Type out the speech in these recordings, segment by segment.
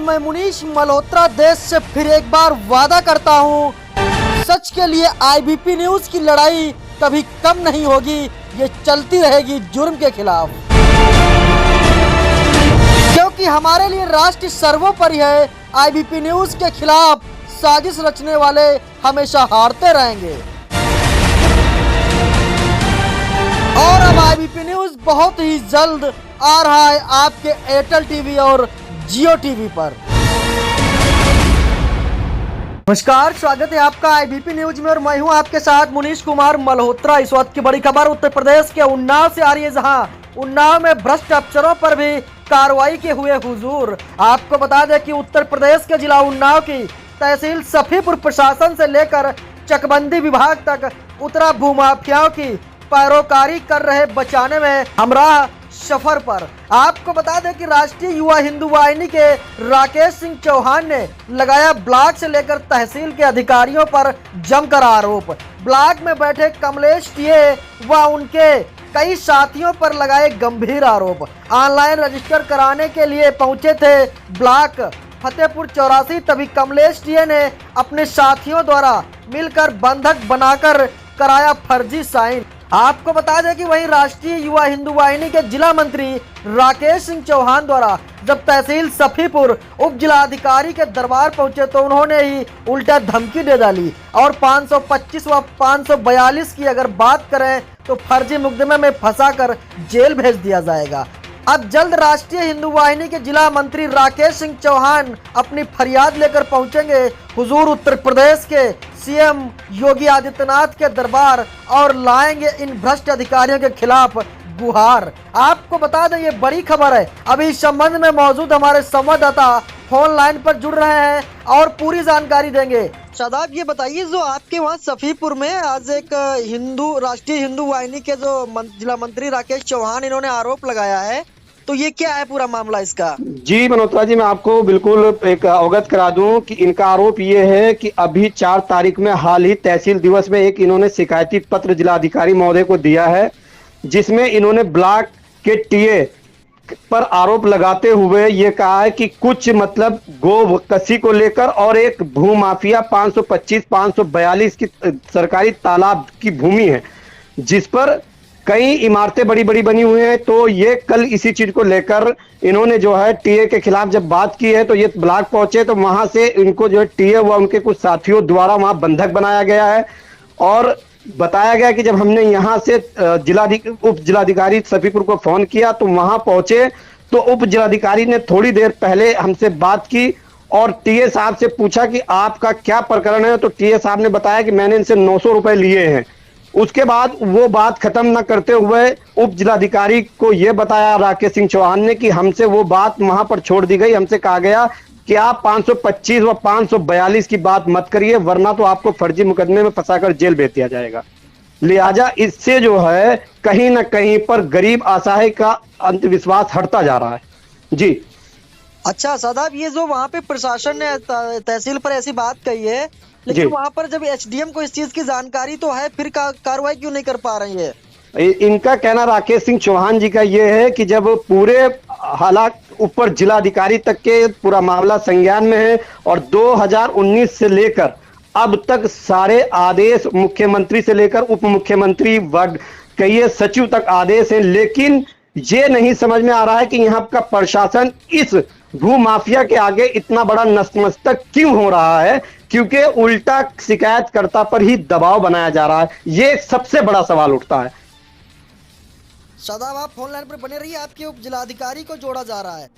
मैं मुनीश मल्होत्रा देश से फिर एक बार वादा करता हूँ, सच के लिए आईबीपी न्यूज की लड़ाई कभी कम नहीं होगी, ये चलती रहेगी जुर्म के खिलाफ, क्योंकि हमारे लिए राष्ट्र सर्वोपरि है। आईबीपी न्यूज के खिलाफ साजिश रचने वाले हमेशा हारते रहेंगे। और अब आईबीपी न्यूज बहुत ही जल्द आ रहा है आपके एयरटेल टीवी और जियो टीवी पर। नमस्कार, स्वागत है आपका आईबीपी न्यूज में और मैं हूं आपके साथ मुनीश कुमार मल्होत्रा। इस वक्त की बड़ी खबर उत्तर प्रदेश के उन्नाव से आ रही है, जहां उन्नाव में भ्रष्ट अफसरों पर भी कार्रवाई के हुए हुजूर। आपको बता दें कि उत्तर प्रदेश के जिला उन्नाव की तहसील सफीपुर प्रशासन से लेकर चकबंदी विभाग तक उतरा भूमाफियाओं की पैरोकारी कर रहे बचाने में हमराह सफर पर। आपको बता दें कि राष्ट्रीय युवा हिंदू वाहिनी के राकेश सिंह चौहान ने लगाया ब्लॉक से लेकर तहसील के अधिकारियों पर जमकर आरोप। ब्लॉक में बैठे कमलेश टीए व उनके कई साथियों पर लगाए गंभीर आरोप। ऑनलाइन रजिस्टर कराने के लिए पहुंचे थे ब्लॉक फतेहपुर 84, तभी कमलेश टीए ने अपने साथियों द्वारा मिलकर बंधक बनाकर कराया फर्जी साइन। आपको बता दें कि वहीं राष्ट्रीय युवा हिंदू वाहिनी के जिला मंत्री राकेश सिंह चौहान द्वारा जब तहसील सफीपुर उप जिलाधिकारी के दरबार पहुंचे तो उन्होंने ही उल्टा धमकी दे डाली और 525 व 542 की अगर बात करें तो फर्जी मुकदमे में फंसाकर जेल भेज दिया जाएगा। अब जल्द राष्ट्रीय हिंदू वाहिनी के जिला मंत्री राकेश सिंह चौहान अपनी फरियाद लेकर पहुंचेंगे हुजूर उत्तर प्रदेश के सीएम योगी आदित्यनाथ के दरबार और लाएंगे इन भ्रष्ट अधिकारियों के खिलाफ गुहार। आपको बता दें ये बड़ी खबर है। अभी इस संबंध में मौजूद हमारे संवाददाता फोन लाइन पर जुड़ रहे हैं और पूरी जानकारी देंगे। शादाब, ये बताइए, जो आपके वहाँ सफीपुर में आज एक राष्ट्रीय हिंदू वाहिनी के जो जिला मंत्री राकेश चौहान इन्होंने आरोप लगाया है, तो ये क्या है पूरा मामला इसका? जी मल्होत्रा जी, मैं आपको बिल्कुल एक अवगत करा दूं कि इनका आरोप ये है कि अभी 4 तारीख में हाल ही तहसील दिवस में एक इन्होंने शिकायती पत्र जिलाधिकारी महोदय को दिया है, जिसमें इन्होंने ब्लॉक के टीए पर आरोप लगाते हुए ये कहा है कि कुछ मतलब गो कसी को लेकर और एक भूमाफिया 525 542 की सरकारी तालाब की भूमि है, जिस पर कई इमारतें बड़ी बड़ी बनी हुई हैं। तो ये कल इसी चीज को लेकर इन्होंने जो है टीए के खिलाफ जब बात की है तो ये ब्लॉक पहुंचे तो वहां से इनको जो है टीए व उनके कुछ साथियों द्वारा वहां बंधक बनाया गया है और बताया गया कि जब हमने यहाँ से उप जिलाधिकारी सफीपुर को फोन किया तो वहां पहुंचे तो उप जिलाधिकारी ने थोड़ी देर पहले हमसे बात की और टीए साहब से पूछा कि आपका क्या प्रकरण है, तो टीए साहब ने बताया कि मैंने इनसे 900 रुपए लिए हैं। उसके बाद वो बात खत्म न करते हुए उप जिलाधिकारी को यह बताया राकेश सिंह चौहान ने कि हमसे वो बात वहां पर छोड़ दी गई। हमसे कहा गया कि आप 525 व 542 की बात मत करिए, वरना तो आपको फर्जी मुकदमे में फंसाकर जेल भेज दिया जाएगा। लिहाजा इससे जो है कहीं ना कहीं पर गरीब असहाय का अंधविश्वास हटता जा रहा है। जी अच्छा शादाब, ये जो वहाँ पे प्रशासन ने तहसील पर ऐसी बात कही है, लेकिन वहाँ पर जब एसडीएम को इस चीज की जानकारी तो है, फिर कार्रवाई क्यों नहीं कर पा रही है? इनका कहना राकेश सिंह चौहान जी का ये है कि जब पूरे हालात ऊपर जिलाधिकारी तक के पूरा मामला संज्ञान में है और 2019 से लेकर अब तक सारे आदेश मुख्यमंत्री से लेकर उप मुख्यमंत्री व कई सचिव तक आदेश है, लेकिन ये नहीं समझ में आ रहा है कि यहाँ का प्रशासन इस भू माफिया के आगे इतना बड़ा नतमस्तक क्यों हो रहा है, क्योंकि उल्टा शिकायतकर्ता पर ही दबाव बनाया जा रहा है। ये सबसे बड़ा सवाल उठता है। शादाब, आप फोन लाइन पर बने रहिए, आपके उप जिलाधिकारी को जोड़ा जा रहा है।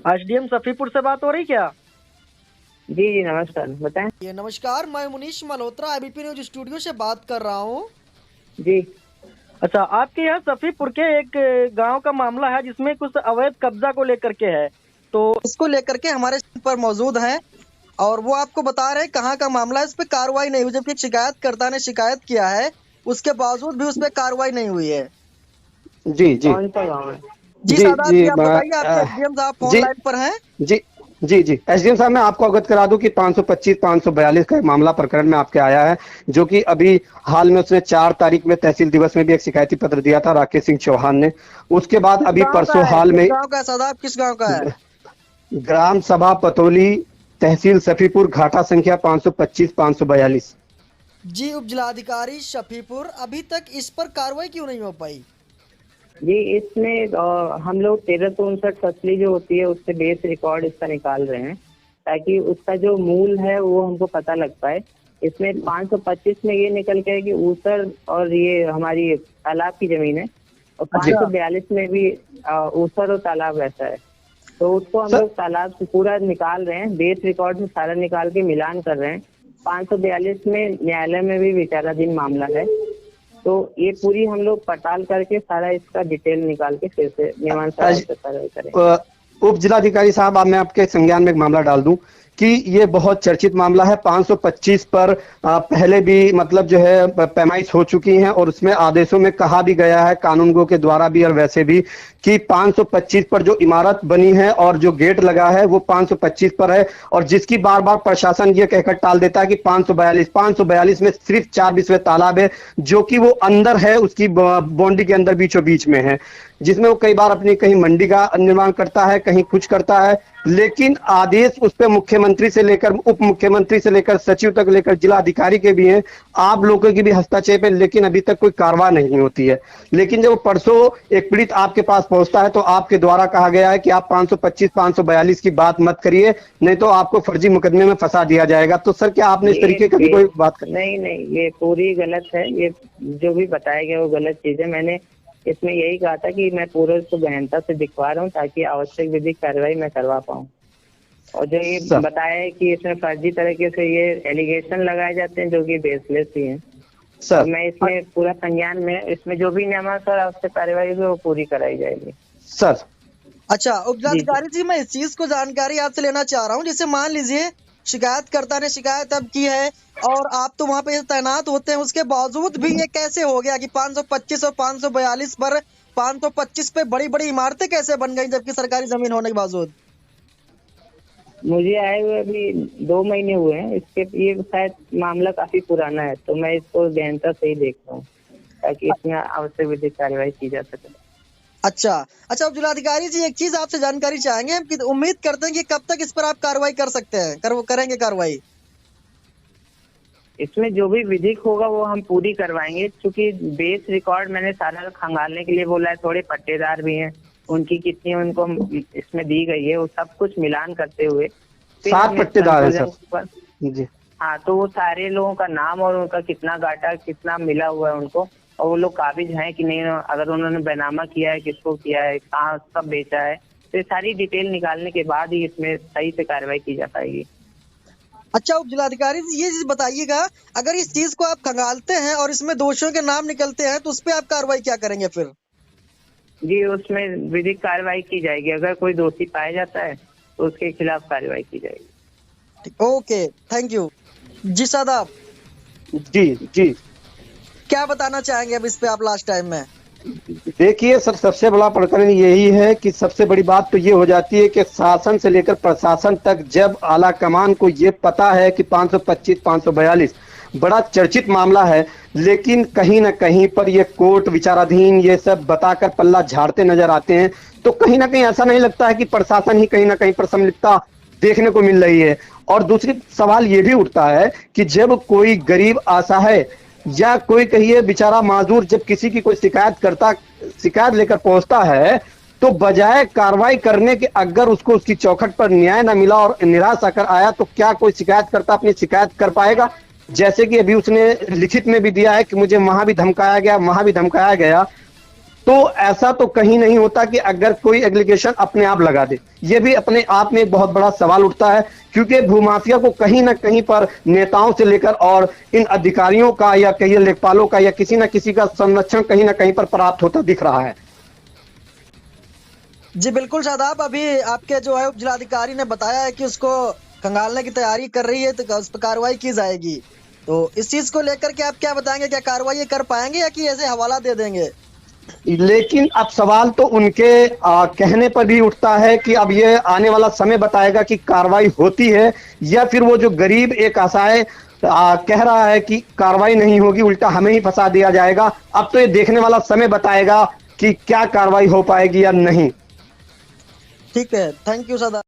एसडीएम सफीपुर से बात हो रही क्या? जी जी नमस्कार, बताएं। ये नमस्कार, मैं Munish Malhotra IBP news studio से बात कर रहा हूँ। जी अच्छा, आपके यहाँ सफीपुर के एक गांव का मामला है जिसमें कुछ अवैध कब्जा को लेकर के है, तो इसको लेकर के हमारे पर मौजूद हैं और वो आपको बता रहे हैं कहाँ का मामला है। इस पे कार्रवाई नहीं हुई, जबकि एक शिकायतकर्ता ने शिकायत किया है, उसके बावजूद भी उस पे कार्रवाई नहीं हुई है। जी जी कौन सा गाँव है? जी जी साहब, जी आप बताइए, आपके एसडीएम साहब फोन जी लाइन पर हैं। जी जी जी एसडीएम साहब, मैं आपको अवगत करा दूं कि 525 542 का एक मामला प्रकरण में आपके आया है, जो कि अभी हाल में उसने 4 तारीख में तहसील दिवस में भी एक शिकायती पत्र दिया था राकेश सिंह चौहान ने। उसके बाद अभी परसों हाल में गाँव का है साहब, किस गाँव का है? ग्राम सभा पतौली, तहसील सफीपुर, घाटा संख्या 525 542। जी उप जिलाधिकारी शफीपुर, अभी तक इस पर कार्रवाई क्यों नहीं हो पाई? जी इसमें हम लोग 1359 फसली जो होती है उससे बेस रिकॉर्ड इसका निकाल रहे हैं, ताकि उसका जो मूल है वो हमको पता लग पाए। इसमें 525 में ये निकल के है कि ऊसर और ये हमारी तालाब की जमीन है, और 542 में भी ऊसर और तालाब ऐसा है। तो उसको हम लोग तालाब से पूरा निकाल रहे हैं, बेस रिकॉर्ड में सारा निकाल के मिलान कर रहे हैं। 542 में न्यायालय में भी विचाराधीन मामला है, तो ये पूरी हम लोग पड़ताल करके सारा इसका डिटेल निकाल के फिर से नियमानुसार कार्रवाई करें। उप जिलाधिकारी साहब, अब मैं आपके संज्ञान में एक मामला डाल दूं कि ये बहुत चर्चित मामला है। 525 पर पहले भी मतलब जो है पैमाइश हो चुकी है, और उसमें आदेशों में कहा भी गया है कानूनगो के द्वारा भी और वैसे भी कि 525 पर जो इमारत बनी है और जो गेट लगा है वो 525 पर है, और जिसकी बार बार प्रशासन ये कहकर टाल देता है कि 542 में सिर्फ 4 बिस्वे तालाब है, जो कि वो अंदर है, उसकी बाउंड्री के अंदर बीचों बीच में है, जिसमें वो कई बार अपनी कहीं मंडी का निर्माण करता है, कहीं कुछ करता है। लेकिन आदेश उस पर मुख्यमंत्री से लेकर उप मुख्यमंत्री से लेकर सचिव तक लेकर जिला अधिकारी के भी हैं, आप लोगों की भी हस्तक्षेप है, लेकिन अभी तक कोई कार्रवाई नहीं होती है। लेकिन जब परसों एक पीड़ित आपके पास पहुंचता है तो आपके द्वारा कहा गया है कि आप 525 542 की बात मत करिए, नहीं तो आपको फर्जी मुकदमे में फंसा दिया जाएगा। तो सर, क्या आपने इस तरीके की कोई बात करी? नहीं, ये पूरी गलत है। ये जो भी बताया गया वो गलत चीज है। मैंने इसमें यही कहा था कि मैं पूरे उसको गहनता से दिखवा रहा हूँ ताकि आवश्यक विधिक कार्रवाई मैं करवा पाऊँ। और जो ये बताया है कि इसमें फर्जी तरीके से ये एलिगेशन लगाए जाते हैं जो कि बेसलेस ही हैं, सर, मैं इसमें पूरा संज्ञान में इसमें जो भी नियमानुसार आवश्यक कार्रवाई होगी वो पूरी कराई जाएगी सर। अच्छा उपजिलाधिकारी जी, मैं इस चीज को जानकारी आपसे लेना चाह रहा हूँ। जैसे मान लीजिए शिकायतकर्ता ने शिकायत अब की है और आप तो वहाँ पे तैनात होते हैं, उसके बावजूद भी ये कैसे हो गया कि 525 और 542 पर 525 पे बड़ी बड़ी इमारतें कैसे बन गई, जबकि सरकारी जमीन होने के बावजूद? मुझे आए हुए अभी 2 महीने हुए हैं इसके। ये शायद मामला काफी पुराना है, तो मैं इसको गहनता से ही देख रहा हूँ ताकि इसमें आवश्यक विधिक कार्रवाई की जा सके। अच्छा जिलाधिकारी जी, एक चीज आपसे जानकारी चाहेंगे हम कि उम्मीद करते हैं कि कब तक इस पर आप कार्रवाई कर सकते हैं, करेंगे कार्रवाई? इसमें जो भी विधिक होगा वो हम पूरी करवाएंगे, क्योंकि बेस रिकॉर्ड मैंने सारा खंगालने के लिए बोला है। थोड़े पट्टेदार भी हैं, उनकी कितनी उनको इसमें दी गई है वो सब कुछ मिलान करते हुए 7 पट्टेदार हैं सर जी। हाँ, तो वो सारे लोगों का नाम और उनका कितना घाटा कितना मिला हुआ है उनको, और वो लोग काबिज हैं कि नहीं, अगर उन्होंने बैनामा किया है, किसको किया है, कहाँ कब बेचा है, तो ये सारी डिटेल निकालने के बाद ही इसमें सही से कार्रवाई की जा पाएगी। अच्छा उप जिलाधिकारी जी, ये चीज बताइएगा, अगर इस चीज को आप खंगालते हैं और इसमें दोषियों के नाम निकलते हैं तो उस पर आप कार्रवाई क्या करेंगे फिर? जी उसमें विधिक कार्रवाई की जाएगी। अगर कोई दोषी पाया जाता है तो उसके खिलाफ कार्रवाई की जाएगी। ओके, थैंक यू जी। साहब जी जी, क्या बताना चाहेंगे अब इस पे आप लास्ट टाइम में? देखिए सर, सबसे बड़ा प्रकरण यही है कि सबसे बड़ी बात तो ये हो जाती है कि शासन से लेकर प्रशासन तक जब आला कमान को ये पता है कि 525 542 बड़ा चर्चित मामला है, लेकिन कहीं ना कहीं पर ये कोर्ट विचाराधीन ये सब बताकर पल्ला झाड़ते नजर आते हैं, तो कहीं ना कहीं ऐसा नहीं लगता है कि प्रशासन ही कहीं ना कहीं पर संलिप्तता देखने को मिल रही है। और दूसरी सवाल ये भी उठता है कि जब कोई गरीब असहाय या कोई कहिए बेचारा माजूर जब किसी की कोई शिकायत लेकर पहुंचता है, तो बजाय कार्रवाई करने के अगर उसको उसकी चौखट पर न्याय न मिला और निराश आकर आया, तो क्या कोई शिकायतकर्ता अपनी शिकायत कर पाएगा? जैसे कि अभी उसने लिखित में भी दिया है कि मुझे वहां भी धमकाया गया, वहां भी धमकाया गया। तो ऐसा तो कहीं नहीं होता कि अगर कोई एप्लीकेशन अपने आप लगा दे। ये भी अपने आप में एक बहुत बड़ा सवाल उठता है, क्योंकि भूमाफिया को कहीं ना कहीं पर नेताओं से लेकर और इन अधिकारियों का या कहिए लेखपालों का या किसी न किसी का संरक्षण कहीं ना कहीं पर प्राप्त होता दिख रहा है। जी बिल्कुल शादाब, अभी आपके जो है उप जिलाधिकारी ने बताया है कि उसको खंगालने की तैयारी कर रही है, तो उस पर कार्रवाई की जाएगी। तो इस चीज को लेकर के आप क्या बताएंगे, क्या कार्रवाई कर पाएंगे या कि ऐसे हवाला दे देंगे? लेकिन अब सवाल तो उनके कहने पर भी उठता है कि अब ये आने वाला समय बताएगा कि कार्रवाई होती है या फिर वो जो गरीब एक असहाय कह रहा है कि कार्रवाई नहीं होगी, उल्टा हमें ही फंसा दिया जाएगा। अब तो ये देखने वाला समय बताएगा कि क्या कार्रवाई हो पाएगी या नहीं। ठीक है, थैंक यू शादाब।